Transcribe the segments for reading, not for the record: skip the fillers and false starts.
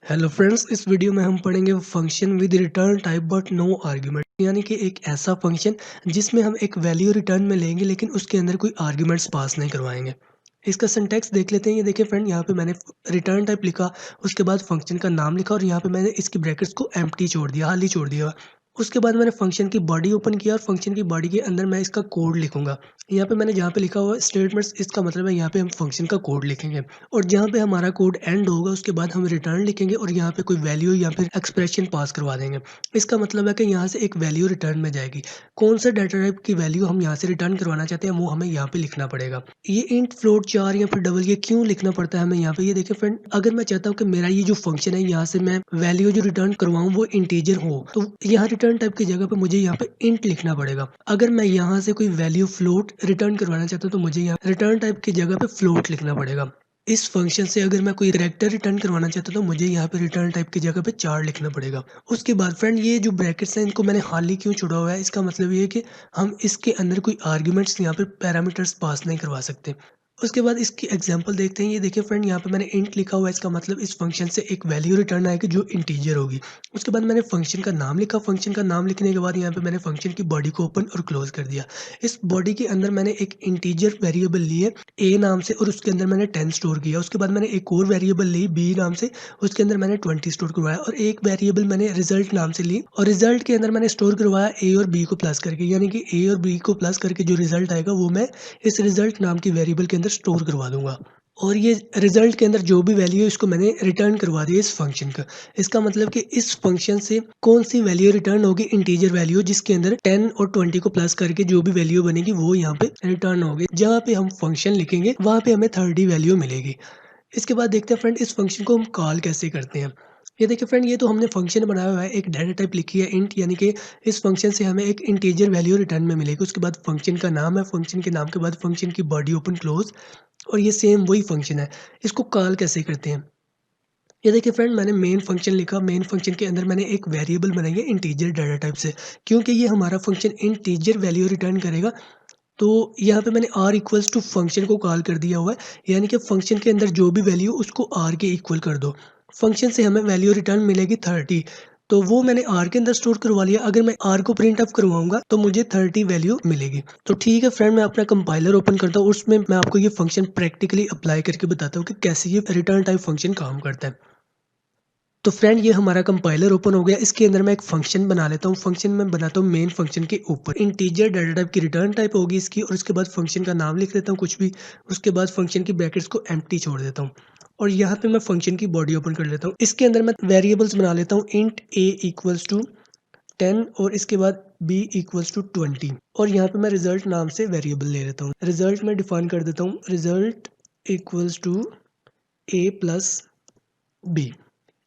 Hello friends, इस video में हम पढ़ेंगे function with return type but no argument, यानी कि एक ऐसा फंक्शन जिसमें हम एक वैल्यू रिटर्न में लेंगे लेकिन उसके अंदर कोई आर्गुमेंट्स पास नहीं करवाएंगे। इसका सिंटैक्स देख लेते हैं। ये देखिए फ्रेंड, यहाँ पे मैंने रिटर्न टाइप लिखा, उसके बाद फंक्शन का नाम लिखा और यहाँ पे मैंने इसकी ब्रैकेट्स को एम्प्टी छोड़ दिया, खाली छोड़ दिया। उसके बाद मैंने फंक्शन की बॉडी ओपन किया और फंक्शन की बॉडी के अंदर मैं इसका कोड लिखूंगा। यहाँ पे मैंने जहाँ पे लिखा हुआ है स्टेटमेंट्स, इसका मतलब है यहाँ पे हम फंक्शन का कोड लिखेंगे और जहाँ पे हमारा कोड एंड होगा उसके बाद हम रिटर्न लिखेंगे और यहाँ पे कोई वैल्यू या फिर एक्सप्रेशन पास करवा देंगे। इसका मतलब है कि यहाँ से एक वैल्यू रिटर्न में जाएगी। कौन सा डाटा टाइप की वैल्यू हम यहाँ से रिटर्न करवाना चाहते हैं वो हमें यहाँ पे लिखना पड़ेगा। ये इंट, फ्लोट, चार या फिर डबल, ये क्यों लिखना पड़ता है हमें यहाँ पे, ये देखिए फ्रेंड, अगर मैं चाहता हूँ कि मेरा ये जो फंक्शन है यहाँ से मैं वैल्यू जो रिटर्न करवाऊँ वो इंटीजर हो, तो यहाँ रिटर्न टाइप की जगह पे मुझे यहाँ पे इंट लिखना पड़ेगा। अगर मैं यहाँ से कोई वैल्यू फ्लोट रिटर्न करवाना चाहता हूँ तो मुझे यहाँ रिटर्न टाइप की जगह पे फ्लोट लिखना पड़ेगा। इस फंक्शन से अगर मैं कोई कैरेक्टर रिटर्न करवाना चाहता हूँ तो मुझे यहाँ पे रिटर्न टाइप की जगह पे चार लिखना पड़ेगा। उसके बाद फ्रेंड, ये जो ब्रैकेट्स हैं इनको मैंने खाली क्यों छोड़ा हुआ है, इसका मतलब ये है कि हम इसके अंदर कोई आर्ग्यूमेंट्स यहाँ पे पैरामीटर्स पास नहीं करवा सकते। उसके बाद इसकी एग्जांपल देखते हैं। ये देखिए फ्रेंड, यहाँ पे मैंने इंट लिखा हुआ है, इसका मतलब इस फंक्शन से एक वैल्यू रिटर्न आएगी जो इंटीजर होगी। उसके बाद मैंने फंक्शन का नाम लिखा, फंक्शन का नाम लिखने के बाद यहाँ पे मैंने फंक्शन की बॉडी को ओपन और क्लोज कर दिया। इस बॉडी के अंदर मैंने एक इंटीजर वेरिएबल लिए ए नाम से और उसके अंदर मैंने 10 स्टोर किया। उसके बाद मैंने एक और वेरिएबल ली बी नाम से, उसके अंदर मैंने 20 स्टोर करवाया और एक वेरिएबल मैंने रिजल्ट नाम से ली और रिजल्ट के अंदर मैंने स्टोर करवाया ए और बी को प्लस करके, यानी कि ए और बी को प्लस करके जो रिजल्ट आएगा वो मैं इस रिजल्ट नाम की वेरिएबल के अंदर स्टोर करवा दूंगा। और ये रिजल्ट के अंदर जो भी वैल्यू है इसको मैंने रिटर्न करवा दिया इस फंक्शन का। इसका मतलब कि इस फंक्शन से कौन सी वैल्यू रिटर्न होगी, इंटीजर वैल्यू जिसके अंदर 10 और 20 को प्लस करके जो भी वैल्यू बनेगी वो यहाँ पे रिटर्न होगी। जहाँ पे हम फंक्शन लिखेंगे वहाँ पे हमें 30 वैल्यू मिलेगी। इसके बाद देखते हैं फ्रेंड, इस फंक्शन को हम कॉल कैसे करते हैं। ये देखिए फ्रेंड, ये तो हमने फंक्शन बनाया हुआ है, एक डाटा टाइप लिखी है इंट, यानी कि इस फंक्शन से हमें एक इंटीजर वैल्यू रिटर्न में मिलेगी। उसके बाद फंक्शन का नाम है, फंक्शन के नाम के बाद फंक्शन की बॉडी ओपन क्लोज और ये सेम वही फंक्शन है। इसको कॉल कैसे करते हैं, ये देखिए फ्रेंड, मैंने मेन फंक्शन लिखा, मेन फंक्शन के अंदर मैंने एक वेरिएबल बनाई है इंटीजर डाटा टाइप से, क्योंकि ये हमारा फंक्शन इंटीजर वैल्यू रिटर्न करेगा। तो यहाँ पे मैंने r इक्वल्स टू फंक्शन को कॉल कर दिया हुआ है, यानी कि फंक्शन के अंदर जो भी वैल्यू उसको r के इक्वल कर दो। फंक्शन से हमें वैल्यू रिटर्न मिलेगी 30, तो वो मैंने r के अंदर स्टोर करवा लिया। अगर मैं r को प्रिंट ऑफ करवाऊंगा तो मुझे 30 वैल्यू मिलेगी। तो ठीक है फ्रेंड, मैं अपना कंपाइलर ओपन करता हूँ, उसमें मैं आपको ये फंक्शन प्रैक्टिकली अप्लाई करके बताता हूँ कि कैसे ये रिटर्न टाइप फंक्शन काम करता है। तो फ्रेंड, ये हमारा कंपाइलर ओपन हो गया। इसके अंदर मैं एक फंक्शन बना लेता हूँ। फंक्शन में बनाता हूँ मेन फंक्शन के ऊपर इंटीजर डाटा टाइप की रिटर्न टाइप होगी इसकी, और उसके बाद फंक्शन का नाम लिख देता हूँ कुछ भी। उसके बाद फंक्शन की ब्रैकेट्स को एम्प्टी छोड़ देता हूँ और यहाँ पे मैं फंक्शन की बॉडी ओपन कर लेता हूँ। इसके अंदर मैं वेरिएबल्स बना लेता हूँ, इंट a इक्वल्स टू 10 और इसके बाद b इक्वल्स टू 20 और यहाँ पे मैं रिजल्ट नाम से वेरिएबल ले लेता हूँ। रिजल्ट में डिफाइन कर देता हूँ, result equals to a plus B.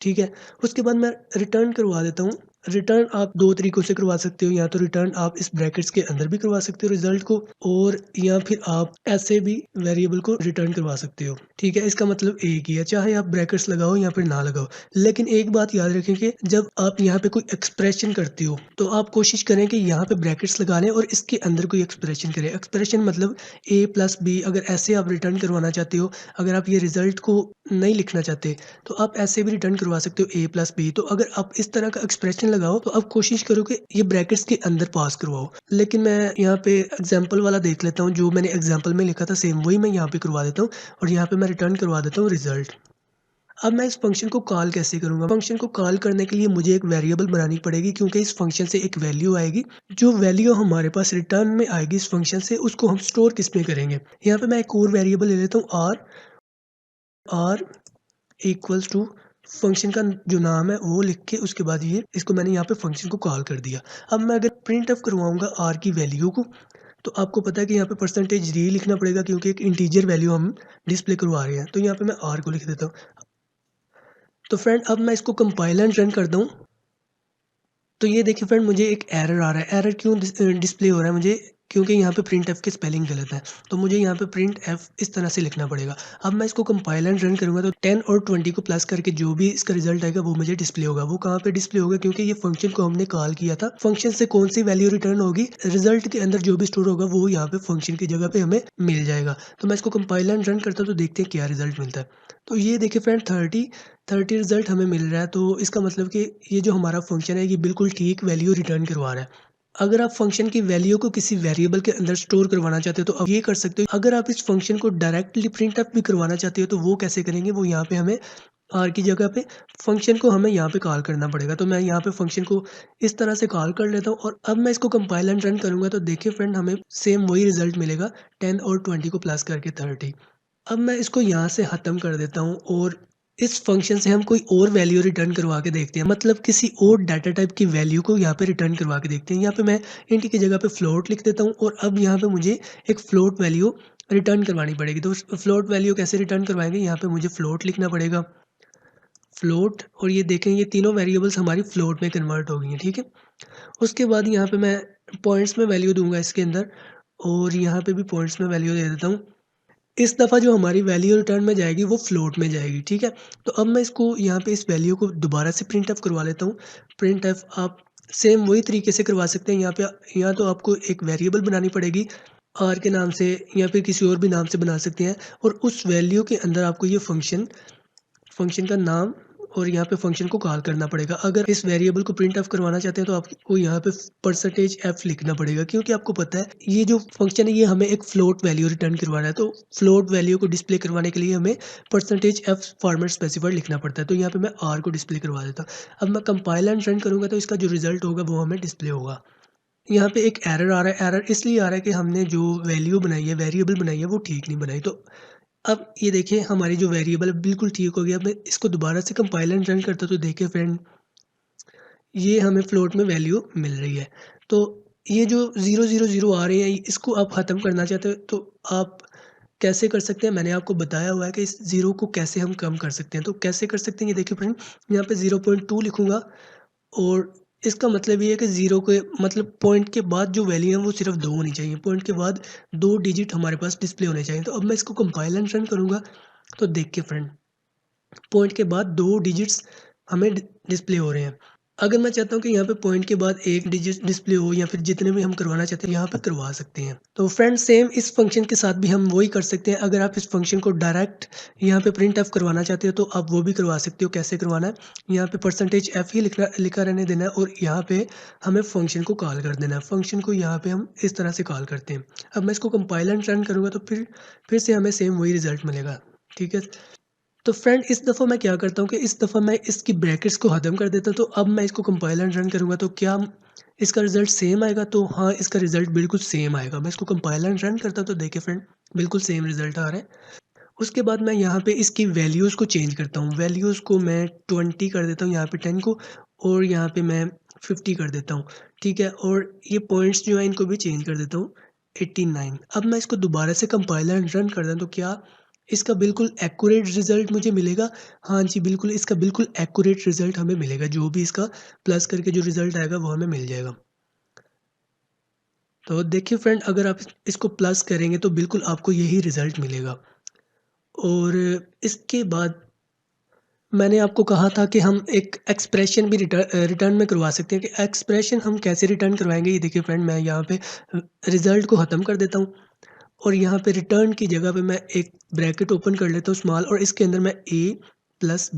ठीक है। उसके बाद मैं रिटर्न करवा देता हूँ। रिटर्न आप दो तरीकों से करवा सकते हो, या तो रिटर्न आप इस ब्रैकेट्स के अंदर भी करवा सकते हो रिजल्ट को, और या फिर आप ऐसे भी वेरिएबल को रिटर्न करवा सकते हो। ठीक है, इसका मतलब एक ही है, चाहे आप ब्रैकेट्स लगाओ या फिर ना लगाओ। लेकिन एक बात याद रखें कि जब आप यहाँ पे कोई एक्सप्रेशन करते हो तो आप कोशिश करें कि यहाँ पे ब्रैकेट्स लगा लें और इसके अंदर कोई एक्सप्रेशन करें। एक्सप्रेशन मतलब a प्लस बी, अगर ऐसे आप रिटर्न करवाना चाहते हो, अगर आप ये रिजल्ट को नहीं लिखना चाहते तो आप ऐसे भी रिटर्न करवा सकते हो a प्लस बी। तो अगर आप इस तरह का एक्सप्रेशन लगाओ तो आप कोशिश करो कि ये ब्रैकेट्स के अंदर पास करवाओ। लेकिन मैं यहाँ पे एग्जांपल वाला देख लेता हूँ, जो मैंने एग्जांपल में लिखा था सेम वही मैं यहाँ पे करवा देता हूँ और यहाँ पे मैं रिटर्न करवा देता हूँ रिजल्ट। अब मैं इस फंक्शन को कॉल कैसे करूंगा, फंक्शन को कॉल करने के लिए मुझे एक वेरिएबल बनानी पड़ेगी, क्योंकि इस फंक्शन से एक वैल्यू आएगी। जो वैल्यू हमारे पास रिटर्न में आएगी इस फंक्शन से, उसको हम स्टोर किस में करेंगे। यहाँ पे मैं एक और वेरिएबल ले लेता हूँ r इक्वल्स टू फंक्शन का जो नाम है वो लिख के, उसके बाद ये इसको मैंने यहाँ पे फंक्शन को कॉल कर दिया। अब मैं अगर प्रिंट ऑफ करवाऊंगा r की वैल्यू को, तो आपको पता है कि यहाँ पे परसेंटेज d लिखना पड़ेगा, क्योंकि एक इंटीजर वैल्यू हम डिस्प्ले करवा रहे हैं। तो यहाँ पे मैं r को लिख देता हूँ। तो फ्रेंड, अब मैं इसको कंपाइल एंड रन करता हूँ। तो ये देखिए फ्रेंड, मुझे एक एरर आ रहा है। एरर क्यों डिस्प्ले हो रहा है मुझे, क्योंकि यहाँ पे प्रिंट एफ की स्पेलिंग गलत है। तो मुझे यहाँ पे प्रिंट एफ इस तरह से लिखना पड़ेगा। अब मैं इसको कंपाइल एंड रन करूँगा तो 10 और 20 को प्लस करके जो भी इसका रिजल्ट आएगा वो मुझे डिस्प्ले होगा। वो कहाँ पे डिस्प्ले होगा, क्योंकि ये फंक्शन को हमने कॉल किया था। फंक्शन से कौन सी वैल्यू रिटर्न होगी, रिजल्ट के अंदर जो भी स्टोर होगा वो यहाँ पे फंक्शन की जगह पे हमें मिल जाएगा। तो मैं इसको कंपाइल एंड रन करता हूँ तो देखते हैं क्या रिजल्ट मिलता है। तो ये देखिए फ्रेंड 30 रिजल्ट हमें मिल रहा है। तो इसका मतलब कि ये जो हमारा फंक्शन है ये बिल्कुल ठीक वैल्यू रिटर्न करवा रहा है। अगर आप फंक्शन की वैल्यू को किसी वेरिएबल के अंदर स्टोर करवाना चाहते हो तो अब ये कर सकते हो। अगर आप इस फंक्शन को डायरेक्टली प्रिंट अप भी करवाना चाहते हो तो वो कैसे करेंगे, वो यहाँ पे हमें आर की जगह पे फंक्शन को हमें यहाँ पे कॉल करना पड़ेगा। तो मैं यहाँ पे फंक्शन को इस तरह से कॉल कर लेता हूँ और अब मैं इसको कंपाइल एंड रन करूँगा तो देखिए फ्रेंड हमें सेम वही रिजल्ट मिलेगा, 10 और 20 को प्लस करके 30। अब मैं इसको यहाँ से ख़त्म कर देता हूँ और इस फंक्शन से हम कोई और वैल्यू रिटर्न करवा के देखते हैं, मतलब किसी और डाटा टाइप की वैल्यू को यहाँ पे रिटर्न करवा के देखते हैं। यहाँ पे मैं इंट की जगह पे फ्लोट लिख देता हूँ और अब यहाँ पे मुझे एक फ्लोट वैल्यू रिटर्न करवानी पड़ेगी। तो फ्लोट वैल्यू कैसे रिटर्न करवाएंगे, यहाँ पे मुझे फ्लोट लिखना पड़ेगा, फ्लोट। और ये देखें ये तीनों वेरिएबल्स हमारी फ्लोट में कन्वर्ट हो गई हैं, ठीक है। उसके बाद यहाँ पे मैं पॉइंट्स में वैल्यू दूंगा इसके अंदर और यहाँ पे भी पॉइंट्स में वैल्यू दे देता हूँ। इस दफ़ा जो हमारी वैल्यू रिटर्न में जाएगी वो फ्लोट में जाएगी, ठीक है। तो अब मैं इसको यहाँ पे इस वैल्यू को दोबारा से प्रिंट एफ करवा लेता हूँ। प्रिंट एफ आप सेम वही तरीके से करवा सकते हैं। यहाँ पे या तो आपको एक वेरिएबल बनानी पड़ेगी आर के नाम से या फिर किसी और भी नाम से बना सकते हैं और उस वैल्यू के अंदर आपको ये फंक्शन का नाम और यहाँ पे फंक्शन को कॉल करना पड़ेगा। अगर इस वेरिएबल को प्रिंट ऑफ करवाना चाहते हैं तो आपको यहाँ पे परसेंटेज एफ लिखना पड़ेगा, क्योंकि आपको पता है ये जो फंक्शन है ये हमें एक फ्लोट वैल्यू रिटर्न करवाना है। तो फ्लोट वैल्यू को डिस्प्ले करवाने के लिए हमें परसेंटेज एफ फॉर्मेट स्पेसिफाइड लिखना पड़ता है। तो यहाँ पे मैं आर को डिस्प्ले करवा देता हूँ। अब मैं कंपाइल एंड रन करूँगा तो इसका जो रिजल्ट होगा वो हमें डिस्प्ले होगा। यहाँ पे एक एरर आ रहा है। एरर इसलिए आ रहा है कि हमने जो वैल्यू बनाई है, वेरिएबल बनाई है, वो ठीक नहीं बनाई। तो अब ये देखिए हमारी जो वेरिएबल है बिल्कुल ठीक हो गया। अब मैं इसको दोबारा से कंपाइल एंड रन करता हूँ तो देखिए फ्रेंड ये हमें फ्लोट में वैल्यू मिल रही है। तो ये जो 000 आ रहे हैं इसको आप ख़त्म करना चाहते हो तो आप कैसे कर सकते हैं, मैंने आपको बताया हुआ है कि इस ज़ीरो को कैसे हम कम कर सकते हैं। तो कैसे कर सकते हैं ये देखिए फ्रेंड, यहाँ पे 0.2 लिखूँगा और इसका मतलब ये है कि ज़ीरो के मतलब पॉइंट के बाद जो वैल्यू है वो सिर्फ 2 होनी चाहिए। पॉइंट के बाद 2 डिजिट हमारे पास डिस्प्ले होने चाहिए। तो अब मैं इसको कंपाइल एंड रन करूँगा तो देखिए फ्रेंड पॉइंट के बाद 2 डिजिट्स हमें डिस्प्ले हो रहे हैं। अगर मैं चाहता हूँ कि यहाँ पे पॉइंट के बाद 1 डिजिट डिस्प्ले हो या फिर जितने भी हम करवाना चाहते हैं यहाँ पे करवा सकते हैं। तो फ्रेंड्स सेम इस फंक्शन के साथ भी हम वही कर सकते हैं। अगर आप इस फंक्शन को डायरेक्ट यहाँ पे प्रिंट एफ करवाना चाहते हो तो आप वो भी करवा सकते हो। कैसे करवाना है, यहाँ पे परसेंटेज एफ ही लिखा रहने देना है और यहाँ पे हमें फंक्शन को कॉल कर देना है। फंक्शन को यहाँ पे हम इस तरह से कॉल करते हैं। अब मैं इसको कंपाइल एंड रन करूँगा तो फिर से हमें सेम वही रिजल्ट मिलेगा, ठीक है। तो फ्रेंड इस दफ़ा मैं क्या करता हूँ कि इस दफ़ा मैं इसकी ब्रैकेट्स को ख़त्म कर देता हूँ। तो अब मैं इसको कंपाइल एंड रन करूँगा तो क्या इसका रिज़ल्ट सेम आएगा, तो हाँ इसका रिज़ल्ट बिल्कुल सेम आएगा। मैं इसको कंपाइल एंड रन करता हूँ तो देखिए फ्रेंड बिल्कुल सेम रिज़ल्ट आ रहा है। उसके बाद मैं यहाँ पे इसकी वैल्यूज़ को चेंज करता हूँ। वैल्यूज़ को मैं 20 कर देता हूँ, यहाँ पे 10 को और यहाँ पे मैं 50 कर देता हूँ, ठीक है। और ये पॉइंट्स जो है इनको भी चेंज कर देता हूँ 89। अब मैं इसको दोबारा से कंपाइल एंड रन कर दूँ तो क्या इसका बिल्कुल एक्यूरेट रिज़ल्ट मुझे मिलेगा? हाँ जी, बिल्कुल इसका बिल्कुल एक्यूरेट रिज़ल्ट हमें मिलेगा। जो भी इसका प्लस करके जो रिज़ल्ट आएगा वो हमें मिल जाएगा। तो देखिए फ्रेंड अगर आप इसको प्लस करेंगे तो बिल्कुल आपको यही रिज़ल्ट मिलेगा। और इसके बाद मैंने आपको कहा था कि हम एक एक्सप्रेशन भी रिटर्न में करवा सकते हैं। कि एक्सप्रेशन हम कैसे रिटर्न करवाएँगे, ये देखिए फ्रेंड मैं यहाँ पे रिज़ल्ट को ख़त्म कर देता हूँ और यहाँ पे रिटर्न की जगह पे मैं एक ब्रैकेट ओपन कर लेता हूँ स्मॉल और इसके अंदर मैं ए प्लस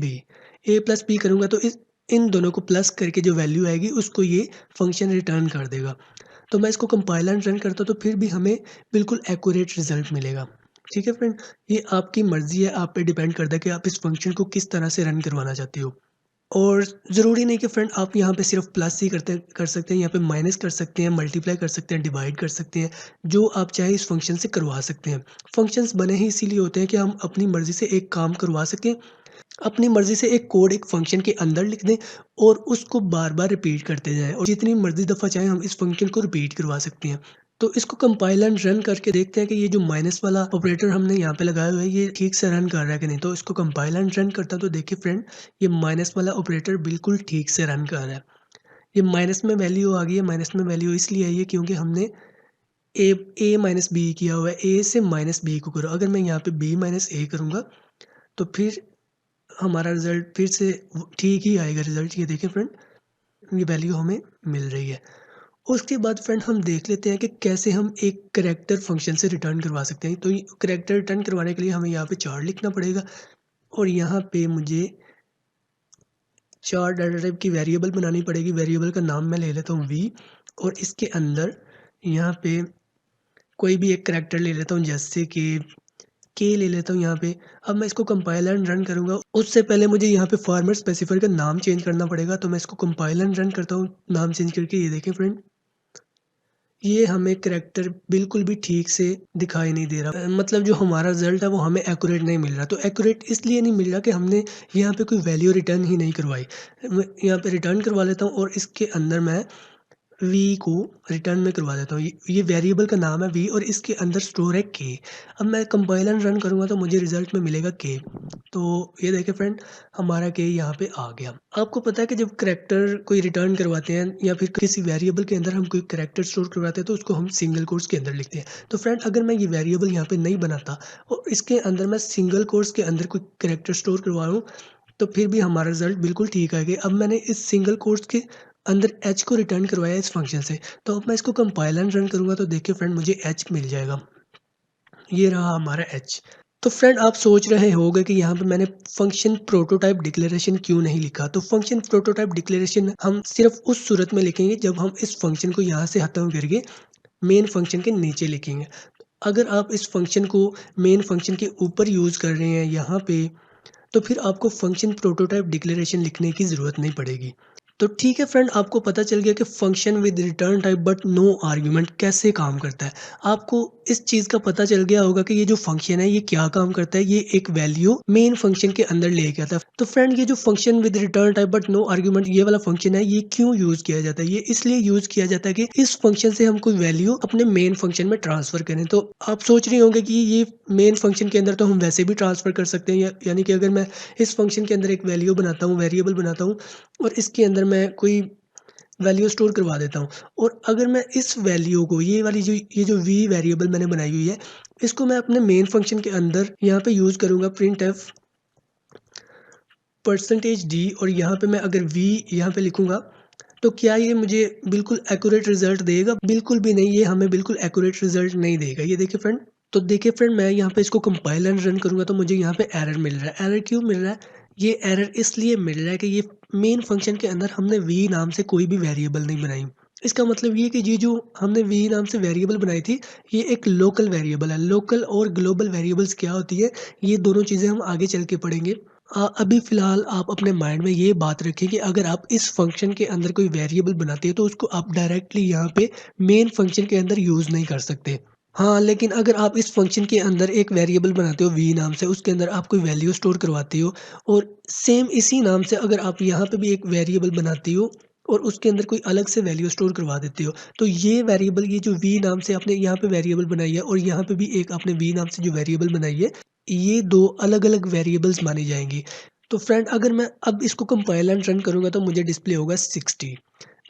बी करूँगा तो इस इन दोनों को प्लस करके जो वैल्यू आएगी उसको ये फंक्शन रिटर्न कर देगा। तो मैं इसको कंपाइल एंड रन करता हूँ तो फिर भी हमें बिल्कुल एक्यूरेट रिज़ल्ट मिलेगा। ठीक है फ्रेंड, ये आपकी मर्ज़ी है, आप पे डिपेंड करता है कि आप इस फंक्शन को किस तरह से रन करवाना चाहते हो। और ज़रूरी नहीं कि फ्रेंड आप यहाँ पे सिर्फ प्लस ही कर सकते हैं, यहाँ पे माइनस कर सकते हैं, मल्टीप्लाई कर सकते हैं, डिवाइड कर सकते हैं, जो आप चाहे इस फंक्शन से करवा सकते हैं। फंक्शंस बने ही इसीलिए होते हैं कि हम अपनी मर्ज़ी से एक काम करवा सकें, अपनी मर्ज़ी से एक कोड एक फंक्शन के अंदर लिख दें और उसको बार-बार रिपीट करते जाएँ और जितनी मर्ज़ी दफ़ा चाहें हम इस फंक्शन को रिपीट करवा सकते हैं। तो इसको कंपाइल एंड रन करके देखते हैं कि ये जो माइनस वाला ऑपरेटर हमने यहाँ पे लगाया हुआ है ये ठीक से रन कर रहा है कि नहीं। तो इसको कंपाइल एंड रन करता हूँ तो देखिए फ्रेंड ये माइनस वाला ऑपरेटर बिल्कुल ठीक से रन कर रहा है। ये माइनस में वैल्यू आ गई है, माइनस में वैल्यू इसलिए आई है क्योंकि हमने ए ए माइनस बी किया हुआ है, ए से माइनस बी को करो। अगर मैं यहाँ पे बी माइनस ए करूँगा तो फिर हमारा रिज़ल्ट फिर से ठीक ही आएगा रिज़ल्ट। ये देखिए फ्रेंड, ये वैल्यू हमें मिल रही है। उसके बाद फ्रेंड हम देख लेते हैं कि कैसे हम एक करैक्टर फंक्शन से रिटर्न करवा सकते हैं। तो ये करैक्टर रिटर्न करवाने के लिए हमें यहाँ पे 4 लिखना पड़ेगा और यहाँ पे मुझे 4 डाटा टाइप की वेरिएबल बनानी पड़ेगी। वेरिएबल का नाम मैं ले लेता हूँ वी और इसके अंदर यहाँ पे कोई भी एक करैक्टर ले लेता हूँ, जैसे कि के ले लेता हूँ यहाँ पे। अब मैं इसको कंपाइल एंड रन करूँगा। उससे पहले मुझे यहाँ पे फॉर्मेट स्पेसिफायर का नाम चेंज करना पड़ेगा। तो मैं इसको कंपाइल एंड रन करता हूँ नाम चेंज करके। ये देखें फ्रेंड, ये हमें करैक्टर बिल्कुल भी ठीक से दिखाई नहीं दे रहा। मतलब जो हमारा रिज़ल्ट है वो हमें एक्यूरेट नहीं मिल रहा। तो एक्यूरेट इसलिए नहीं मिल रहा कि हमने यहाँ पे कोई वैल्यू रिटर्न ही नहीं करवाई। मैं यहाँ पे रिटर्न करवा लेता हूँ और इसके अंदर मैं वी को रिटर्न में करवा देता हूँ। ये वेरिएबल का नाम है वी और इसके अंदर स्टोर है के। अब मैं कंपाइल एंड रन करूँगा तो मुझे रिज़ल्ट में मिलेगा के। तो ये देखिए फ्रेंड, हमारा के यहाँ पे आ गया। आपको पता है कि जब करैक्टर कोई रिटर्न करवाते हैं या फिर किसी वेरिएबल के अंदर हम कोई करैक्टर स्टोर करवाते हैं तो उसको हम सिंगल कोट्स के अंदर लिखते हैं। तो फ्रेंड, अगर मैं ये वेरिएबल यहाँ पे नहीं बनाता और इसके अंदर मैं सिंगल कोट्स के अंदर कोई करैक्टर स्टोर करवाऊँ तो फिर भी हमारा रिज़ल्ट बिल्कुल ठीक आएगा। अब मैंने इस सिंगल कोट्स के अंदर एच को रिटर्न करवाया इस फंक्शन से। तो अब मैं इसको कंपाइल एंड रन करूँगा तो देखिए फ्रेंड, मुझे एच मिल जाएगा। ये रहा हमारा एच। तो फ्रेंड, आप सोच रहे होंगे कि यहाँ पे मैंने फंक्शन प्रोटोटाइप डिक्लेरेशन क्यों नहीं लिखा। तो फंक्शन प्रोटोटाइप डिक्लेरेशन हम सिर्फ उस सूरत में लिखेंगे जब हम इस फंक्शन को यहाँ से खत्म करके मेन फंक्शन के नीचे लिखेंगे। अगर आप इस फंक्शन को मेन फंक्शन के ऊपर यूज़ कर रहे हैं यहाँ पे, तो फिर आपको फंक्शन प्रोटोटाइप डिक्लेरेशन लिखने की ज़रूरत नहीं पड़ेगी। तो ठीक है फ्रेंड, आपको पता चल गया कि function with return type but no argument कैसे काम करता है। आपको इस चीज़ का पता चल गया होगा कि ये जो फंक्शन है ये क्या काम करता है। ये एक वैल्यू मेन फंक्शन के अंदर लेके आता है। तो फ्रेंड, ये जो function with return type but no argument ये वाला फंक्शन है, ये क्यों यूज़ किया जाता है? ये इसलिए यूज़ किया जाता है कि इस फंक्शन से हम कोई वैल्यू अपने मेन फंक्शन में ट्रांसफ़र करें। तो आप सोच रहे होंगे कि ये मेन फंक्शन के अंदर तो हम वैसे भी ट्रांसफ़र कर सकते हैं, यानी कि अगर मैं इस फंक्शन के अंदर एक वैल्यू बनाता हूँ, वेरिएबल बनाता हूँ और इसके अंदर मैं कोई वैल्यू स्टोर करवा देता हूँ और अगर मैं इस वैल्यू को ये जो वी वेरिएबल मैंने बनाई हुई है, इसको मैं अपने मेन फंक्शन के अंदर यहाँ पे यूज़ करूँगा प्रिंट एफ परसेंटेज डी और यहाँ पे मैं अगर वी यहाँ पे लिखूँगा तो क्या ये मुझे बिल्कुल एक्यूरेट रिजल्ट देगा? बिल्कुल भी नहीं, ये हमें बिल्कुल एक्यूरेट रिजल्ट नहीं देगा। ये देखिए फ्रेंड, तो देखिए फ्रेंड, मैं यहाँ पे इसको कंपाइल एंड रन करूँगा तो मुझे यहाँ पे एरर मिल रहा है। एरर क्यों मिल रहा है? ये एरर इसलिए मिल रहा है कि ये मेन फंक्शन के अंदर हमने वी नाम से कोई भी वेरिएबल नहीं बनाई। इसका मतलब ये कि ये जो हमने वी नाम से वेरिएबल बनाई थी, ये एक लोकल वेरिएबल है। लोकल और ग्लोबल वेरिएबल्स क्या होती है, ये दोनों चीज़ें हम आगे चल के पढ़ेंगे। अभी फ़िलहाल आप अपने माइंड में ये बात रखें कि अगर आप इस फंक्शन के अंदर कोई वेरिएबल बनाते हैं तो उसको आप डायरेक्टली यहाँ पे मेन फंक्शन के अंदर यूज़ नहीं कर सकते। हाँ, लेकिन अगर आप इस फंक्शन के अंदर एक वेरिएबल बनाते हो वी नाम से, उसके अंदर आप कोई वैल्यू स्टोर करवाते हो और सेम इसी नाम से अगर आप यहाँ पे भी एक वेरिएबल बनाते हो और उसके अंदर कोई अलग से वैल्यू स्टोर करवा देते हो, तो ये वेरिएबल, ये जो वी नाम से आपने यहाँ पे वेरिएबल बनाई है और यहाँ पे भी एक आपने वी नाम से जो वेरिएबल बनाई है, ये 2 अलग-अलग वेरिएबल्स मानी जाएँगी। तो फ्रेंड, अगर मैं अब इसको कंपाइल एंड रन करूँगा तो मुझे डिस्प्ले होगा 60।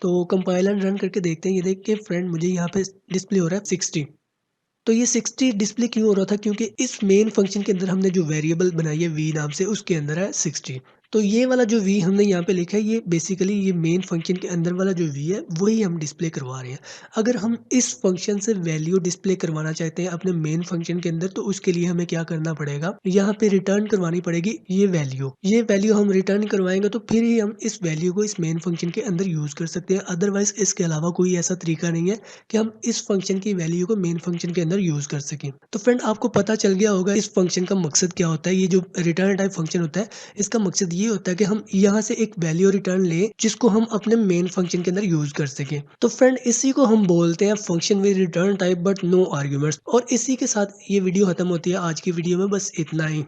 तो कंपाइल एंड रन करके देखते हैं। ये देखिए फ्रेंड, मुझे यहाँ पे डिस्प्ले हो रहा है 60। तो ये 60 डिस्प्ले क्यों हो रहा था? क्योंकि इस मेन फंक्शन के अंदर हमने जो वेरिएबल बनाई है वी नाम से, उसके अंदर है 60। तो ये वाला जो वी हमने यहाँ पे लिखा है, ये बेसिकली ये मेन फंक्शन के अंदर वाला जो वी है वही हम डिस्प्ले करवा रहे हैं। अगर हम इस फंक्शन से वैल्यू डिस्प्ले करवाना चाहते हैं अपने मेन फंक्शन के अंदर, तो उसके लिए हमें क्या करना पड़ेगा, यहाँ पे रिटर्न करवानी पड़ेगी ये वैल्यू हम रिटर्न करवाएंगे तो फिर ही हम इस वैल्यू को इस मेन फंक्शन के अंदर यूज़ कर सकते हैं। अदरवाइज इसके अलावा कोई ऐसा तरीका नहीं है कि हम इस फंक्शन की वैल्यू को मेन फंक्शन के अंदर यूज़ कर सकें। तो फ्रेंड, आपको पता चल गया होगा इस फंक्शन का मकसद क्या होता है। ये जो रिटर्न टाइप फंक्शन होता है, इसका मकसद ये होता है कि हम यहाँ से एक वैल्यू रिटर्न लें जिसको हम अपने मेन फंक्शन के अंदर यूज़ कर सकें। तो फ्रेंड, इसी को हम बोलते हैं function with return type but no arguments. और इसी के साथ ये वीडियो खत्म होती है। आज की वीडियो में बस इतना ही।